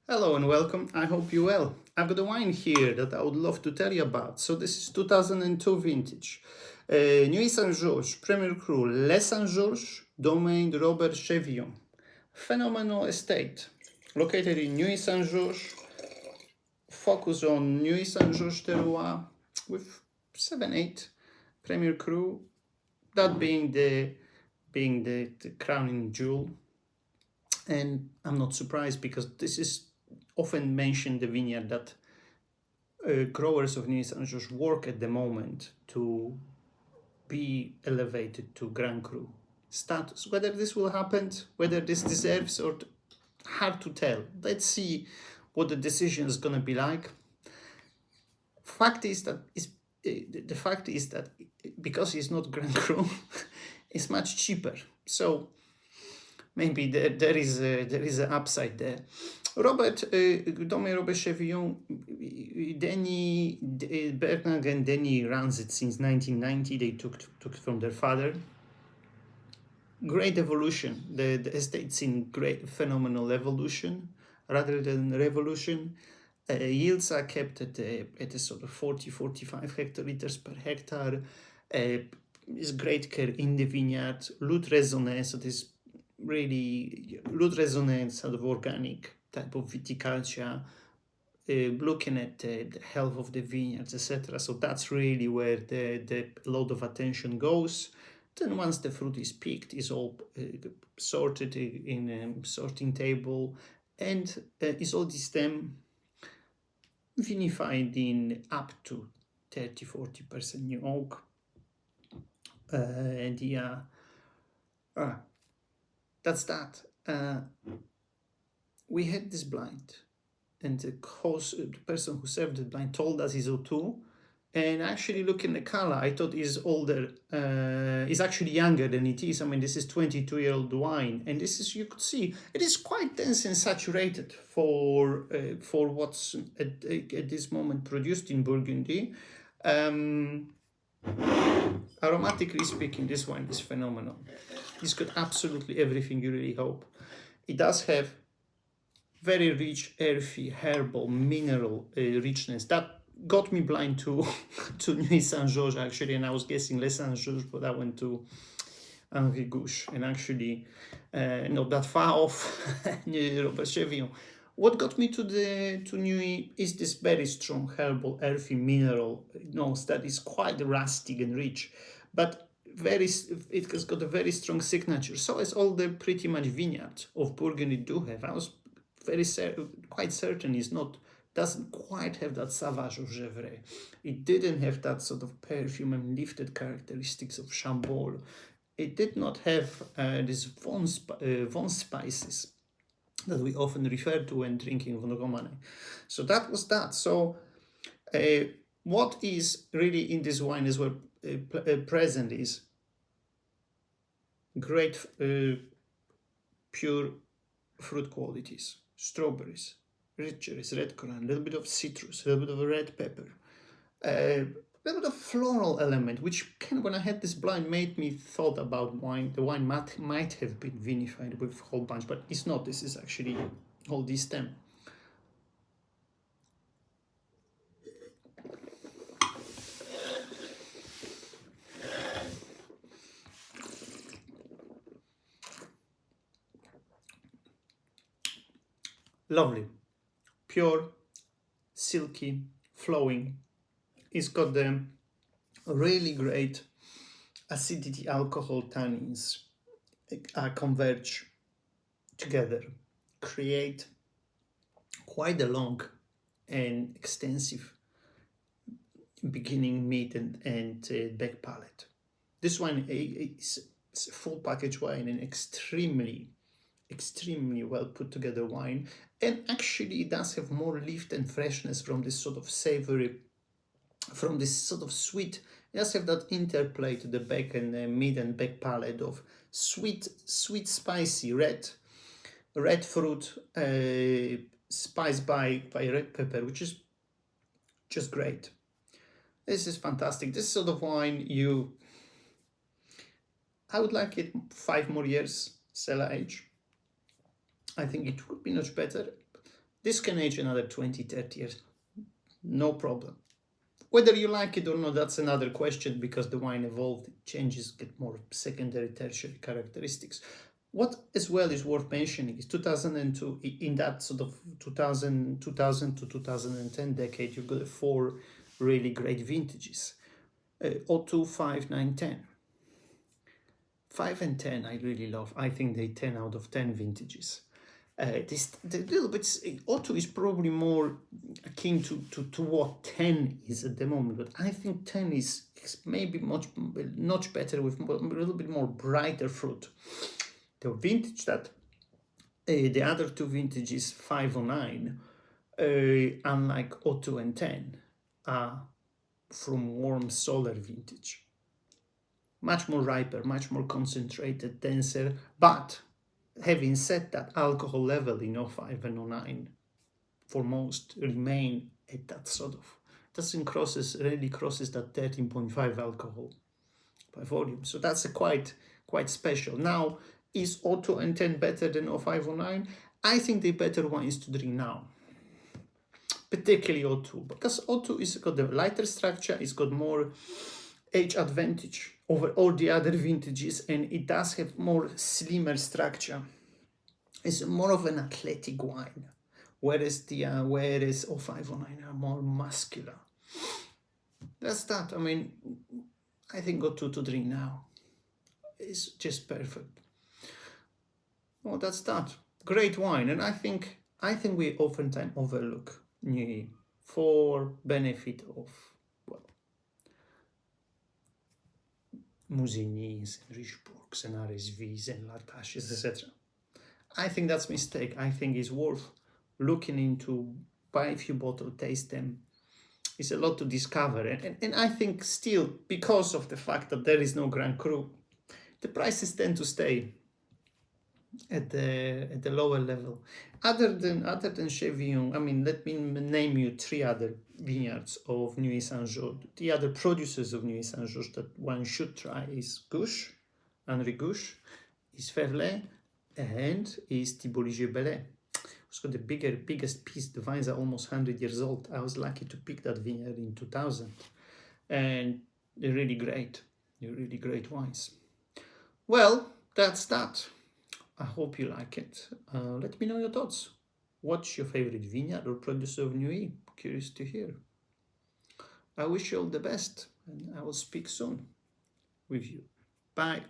Hello and welcome. I hope you're well. I've got a wine here that I would love to tell you about. So this is 2002 vintage. Nuit Saint-Georges, Premier Cru, Les Saint-Georges, Domaine Robert Chevillon. Phenomenal estate. Located in Nuit Saint-Georges, focus on Nuit Saint-Georges terroir with 7-8 Premier Cru, that being the crowning jewel. And I'm not surprised because this is often mentioned the vineyard that growers of Nuit Saint-Georges work at the moment to be elevated to Grand Cru status. Whether this will happen, whether this deserves, or hard to tell. Let's see what the decision is gonna be like. The fact is that because it's not Grand Cru, it's much cheaper. So maybe there is an upside there. Domaine Robert Chevillon, Bernard and Denis runs it since 1990. They took it from their father. Great evolution. The estate's in great, phenomenal evolution rather than revolution. Yields are kept at a sort of 40-45 hectoliters per hectare. Is great care in the vineyard. Lutte raisonnée, so this really lutte raisonnée, sort of organic type of viticulture, looking at the health of the vineyards, etc. So that's really where the lot of attention goes. Then once the fruit is picked, is all sorted in a sorting table, and is all the stem vinified in up to 30-40% new oak. And yeah, that's that. We had this blind, and the person who served the blind told us he's 02. And actually, looking at the color, I thought he's older. He's actually younger than it is. I mean, this is 22-year-old wine, and this is, you could see it is quite dense and saturated for what's at this moment produced in Burgundy. Aromatically speaking, this wine is phenomenal. It's got absolutely everything you really hope. It does have very rich, earthy, herbal, mineral richness. That got me blind to Nuit Saint-Georges, actually, and I was guessing Les Saint-Georges, but I went to Henri Gouche, and actually not that far off Robert Chevillon. What got me to Nuit is this very strong herbal, earthy, mineral notes that is quite rustic and rich, but it has got a very strong signature. So as all the pretty much vineyards of Burgundy do have. I was quite certain it's not, doesn't quite have that savage of Gevrey. It didn't have that sort of perfume and lifted characteristics of Chambord. It did not have these Von spices that we often refer to when drinking Von Romanée. So that was that. So what is really in this wine as well present is great pure fruit qualities. Strawberries, red cherries, red currant, a little bit of citrus, a little bit of red pepper, a little bit of floral element, which when I had this blind, made me thought about wine. The wine might have been vinified with a whole bunch, but it's not. This is actually all this stem. Lovely, pure, silky, flowing. It's got the really great acidity, alcohol, tannins converge together, create quite a long and extensive beginning, mid, and back palate. This one is a full package wine and extremely well put together wine, and actually it does have more lift and freshness from this sort of savory, from this sort of sweet. It does have that interplay to the back and mid and back palate of sweet, spicy red fruit, spiced by red pepper, which is just great. This is fantastic. This sort of wine, I would like it 5 more years cellar age. I think it would be much better. This can age another 20, 30 years, no problem. Whether you like it or not, that's another question, because the wine evolved, changes, get more secondary, tertiary characteristics. What as well is worth mentioning is 2002, in that sort of 2000 to 2010 decade, you've got 4 really great vintages. 02, 5, 9, 10. 5 and 10 I really love. I think they 10 out of 10 vintages. The little bit, 02 is probably more akin to what 10 is at the moment, but I think 10 is maybe much better, with a little bit more brighter fruit. The vintage that the other 2 vintages, 509, unlike 02 and 10, are from warm solar vintage. Much more riper, much more concentrated, denser, but having said that, alcohol level in 05 and 09 for most remain at that sort of, doesn't really crosses that 13.5 alcohol by volume. So that's a quite special. Now, is 02 and 10 better than 05 or 09? I think the better wines to drink now, particularly 02, because 02 is got the lighter structure, it's got more age advantage over all the other vintages, and it does have more slimmer structure. It's more of an athletic wine, whereas 05 or 09 are more muscular. That's that. I mean, I think 02 to drink now is just perfect. Well, that's that. Great wine, and I think we oftentimes overlook Nuit for benefit of, well, Musigny's and Richebourgs and RSVs and Lataches, etc. I think that's a mistake. I think it's worth looking into, buy a few bottles, taste them. It's a lot to discover, and I think still, because of the fact that there is no Grand Cru, the prices tend to stay at the lower level. Other than Chevillon, I mean, let me name you 3 other vineyards of Nuit Saint-Georges. The other producers of Nuit Saint-Georges that one should try is Gouche, Henri Gouche, is Ferlet, and is Thibault-Ligier-Bellay. It's got the biggest piece. The vines are almost 100 years old. I was lucky to pick that vineyard in 2000, and they're really great. They're really great wines. Well, that's that. I hope you like it. Let me know your thoughts. What's your favorite vineyard or producer of Nuit? Curious to hear. I wish you all the best, and I will speak soon with you. Bye.